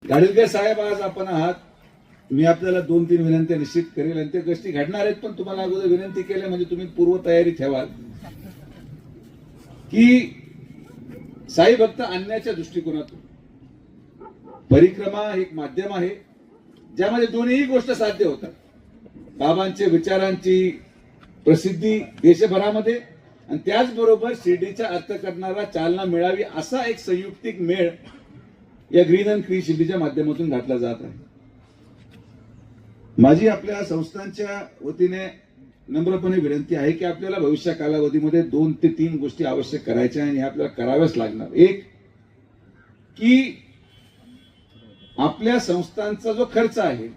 गाडीलकर साहेब आज आपण आहात, मी आपल्याला 2-3 विनंत्या निश्चित करेल आणि ते गोष्टी घडणार आहेत, पण तुम्हाला अगोदर विनंती केली म्हणजे तुम्ही पूर्व तयारी ठेवाल की साई भक्त आणण्याच्या दृष्टिकोनातून परिक्रमा एक माध्यम आहे ज्यामध्ये दोन्ही गोष्ट साध्य होतात. बाबांच्या विचारांची प्रसिद्धी देशभरामध्ये आणि त्याचबरोबर शिर्डीचा अर्थ करणारा चालना मिळावी असा एक संयुक्तिक मेळ या ग्रीन अँड क्लीन शिर्डीच्या माध्यमातून घातला जात आहे. माझी आपल्या संस्थांच्या वतीने नम्रपणे विनंती आहे की आपल्याला भविष्य कालावधीमध्ये 2 ते 3 गोष्टी आवश्यक करायच्या आणि आपल्याला कराव्याच लागणार. एक की आपल्या संस्थांचा जो खर्च आहे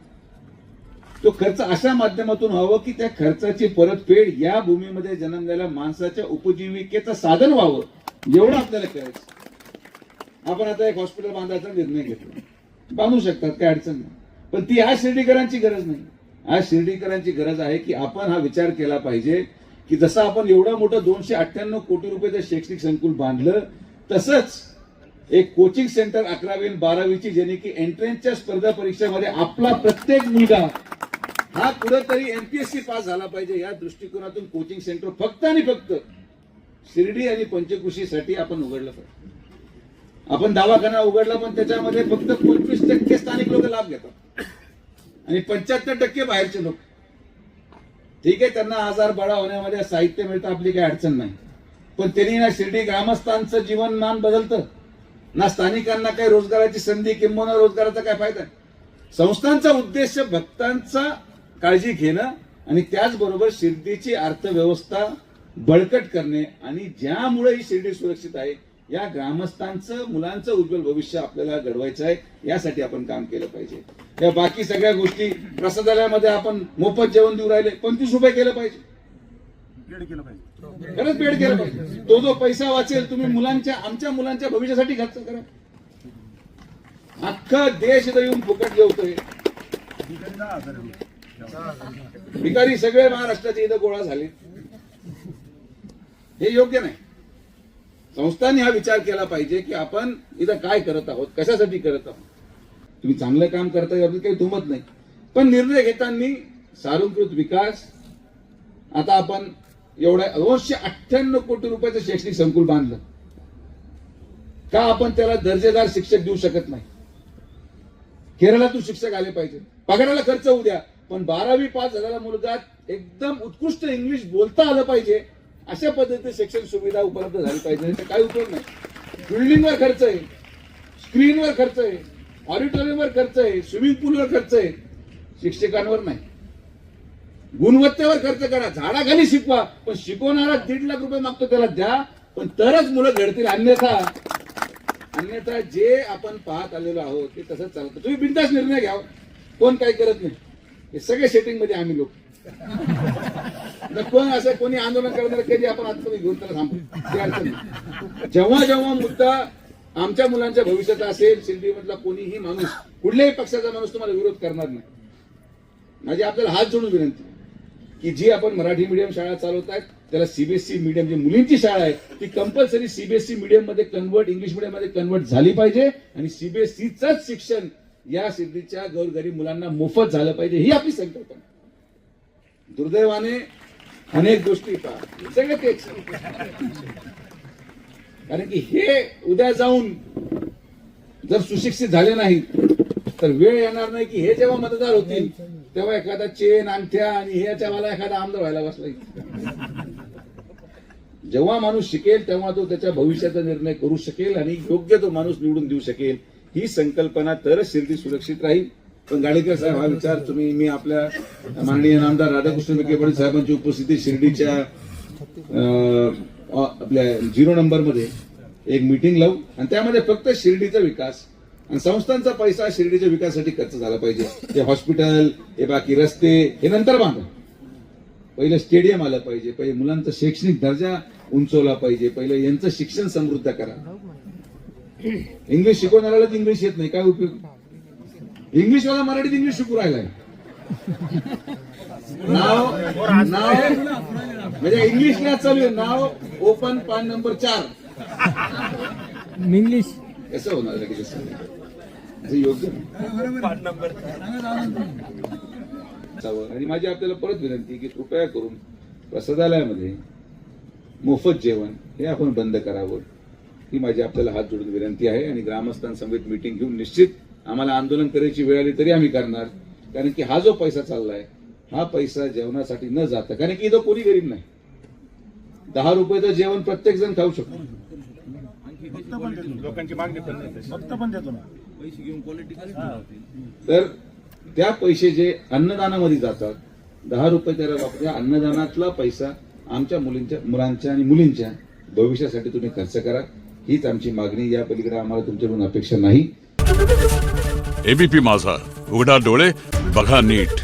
तो खर्च अशा माध्यमातून व्हावं की त्या खर्चाची परतफेड या भूमीमध्ये जन्मलेल्या माणसाच्या उपजीविकेचं साधन व्हावं, एवढं आपल्याला करायचं. आपण आता एक हॉस्पिटल बांधायचा निर्णय घेतला, बांधू शकतात, काय अडचण नाही, पण ती आज शिर्डीकरांची गरज नाही. आज शिर्डीकरांची गरज आहे की आपण हा विचार केला पाहिजे की जसं आपण एवढं मोठं 298 कोटी रुपयाचं शैक्षणिक संकुल बांधलं, तसंच एक कोचिंग सेंटर 11वी आणि 12वीची ज्याने की एंट्रन्सच्या स्पर्धा परीक्षेमध्ये आपला प्रत्येक मुलगा हा कुठेतरी एमपीएससी पास झाला पाहिजे, या दृष्टिकोनातून कोचिंग सेंटर फक्त आणि फक्त शिर्डी आणि पंचकृषीसाठी आपण उघडलं पाहिजे. आपण दवाखाना उघडला पण त्याच्यामध्ये फक्त 25% स्थानिक लोक लाभ घेतात आणि 75% बाहेरचे लोक. ठीक आहे, त्यांना आजार बळा होण्यामध्ये साहित्य मिळतं, आपली काही अडचण नाही, पण त्यांनी ना शिर्डी ग्रामस्थांचं जीवनमान बदलतं ना स्थानिकांना काही रोजगाराची संधी किंवा रोजगाराचा काय फायदा. संस्थांचा उद्देश भक्तांचा काळजी घेणं आणि त्याचबरोबर शिर्डीची अर्थव्यवस्था बळकट करणे आणि ज्यामुळे ही शिर्डी सुरक्षित आहे या ग्रामस्थांचं मुलांचं उज्ज्वल भविष्य आपल्याला घडवायचं आहे, यासाठी आपण काम केलं पाहिजे. या बाकी सगळ्या गोष्टी प्रसादालयामध्ये आपण मोफत जेवण देऊ राहिले, 25 रुपये केलं पाहिजे, खरंच पेड केलं पाहिजे. तो जो पैसा वाचेल तुम्ही आमच्या मुलांच्या भविष्यासाठी खर्च करा. अख्खा देश इथं येऊन फुकट जेवतोय, भिकारी सगळे महाराष्ट्राचे इथं गोळा झाले, हे योग्य नाही. संस्थांनी हा विचार केला पाहिजे की आपण इथं काय करत आहोत, कशासाठी करत आहोत. तुम्ही चांगलं काम करता याबद्दल काही दुमत नाही, पण निर्णय घेताना सार्वत्रिक विकास. आता आपण एवढ्या 298 कोटी रुपयाचं शैक्षणिक संकुल बांधलं का आपण त्याला दर्जेदार शिक्षक देऊ शकत नाही. केरळातून शिक्षक आले पाहिजे, पगाराला खर्च होऊ द्या, पण 12वी पास झालेला मुलगा एकदम उत्कृष्ट इंग्लिश बोलता आलं पाहिजे, अशा पद्धतीने शिक्षण सुविधा उपलब्ध झाली पाहिजे. काही उपयोग नाही. बिल्डिंगवर खर्च आहे, स्क्रीनवर खर्च आहे, ऑडिटोरियमवर खर्च आहे, स्विमिंग पूलवर खर्च आहे, शिक्षकांवर नाही. गुणवत्तेवर खर्च करा, झाडाखाली शिकवा, पण शिकवणारा 1.5 लाख रुपये मागतो त्याला द्या, पण तरच मुलं घडतील. अन्यथा जे आपण पाहत आलेलो आहोत ते तसंच चालतं. तुम्ही बिनधास्त निर्णय घ्या, कोण काही करत नाही. हे सगळे सेटिंग मध्ये आम्ही लोक कोण असं कोणी आंदोलन करणार कधी आपण आतमध्ये घेऊन त्याला थांबू. जेव्हा जेव्हा मुद्दा आमच्या मुलांच्या भविष्याचा असेल, शिर्डीमधला कोणीही माणूस, कुठल्याही पक्षाचा माणूस तुम्हाला विरोध करणार नाही. माझी आपल्याला हात जोडून विनंती की जी आपण मराठी मीडियम शाळा चालवत आहेत त्याला सीबीएसई मीडियम, जी मुलींची शाळा आहे ती कंपल्सरी सीबीएसई मीडियम मध्ये कन्वर्ट, इंग्लिश मीडियम मध्ये कन्वर्ट झाली पाहिजे आणि सीबीएसईचंच शिक्षण या शिर्डीच्या गोरगरीब मुलांना मोफत झालं पाहिजे, ही आपली संकल्पना. दुर्दैवाने अनेक गोष्टी सगळे तेच, कारण की हे उद्या जाऊन जर सुशिक्षित झाले नाहीत तर वेळ येणार नाही की हे जेव्हा मतदार होतील तेव्हा एखादा चेन, अंगठ्या आणि ह्याच्या मला एखादा आमदार व्हायला बसला. जेव्हा माणूस शिकेल तेव्हा तो त्याच्या भविष्याचा निर्णय करू शकेल आणि योग्य तो माणूस निवडून देऊ शकेल, ही संकल्पना तरच शिर्डी सुरक्षित राहील. पण गाडीकर साहेब हा विचार मी आपल्या माननीय नामदार राधाकृष्ण विखे पाटील साहेबांची उपस्थिती शिर्डीच्या आपल्या 0 नंबर मध्ये एक मीटिंग लावू आणि त्यामध्ये फक्त शिर्डीचा विकास आणि संस्थांचा पैसा शिर्डीच्या विकासासाठी खर्च झाला पाहिजे. हे हॉस्पिटल, हे बाकी रस्ते हे नंतर बांधा, पहिलं स्टेडियम आलं पाहिजे, पहिले मुलांचा शैक्षणिक दर्जा उंचवला पाहिजे, पहिलं यांचं शिक्षण समृद्ध करा. इंग्लिश शिकवणाऱ्यालाच इंग्लिश येत नाही, काय उपयोग. इंग्लिशवाला मराठीत इंग्लिश शिकू राहिलाय. नाव म्हणजे इंग्लिशला चालू आहे, नाव ओपन पान नंबर 4 इंग्लिश कसं होणार. हे योग्य नाही. आणि माझी आपल्याला परत विनंती की कृपया करून प्रसादालयामध्ये मोफत जेवण हे आपण बंद करावं, ही माझी आपल्याला हात जोडून विनंती आहे. आणि ग्रामस्थांसमवेत मीटिंग घेऊन निश्चित आम्हाला आंदोलन करायची वेळ आली तरी आम्ही करणार, कारण की हा जो पैसा चाललाय हा पैसा जेवणासाठी न जाता, कारण की इथं कोणी गरीब नाही. 10 रुपयाचं जेवण प्रत्येक जण खाऊ शकतो. लोकांची मागणी पण देतो ना पैसे घेऊन क्वालिटी. तर त्या पैसे जे अन्नदानामध्ये जातात 10 रुपये त्याला वापरा, अन्नदानातला पैसा आमच्या मुलांच्या आणि मुलींच्या भविष्यासाठी तुम्ही खर्च करा, हीच आमची मागणी. या पलीकडे आम्हाला तुमच्याकडून अपेक्षा नाही. एबीपी माझा, उघडा डोळे बघा नीट.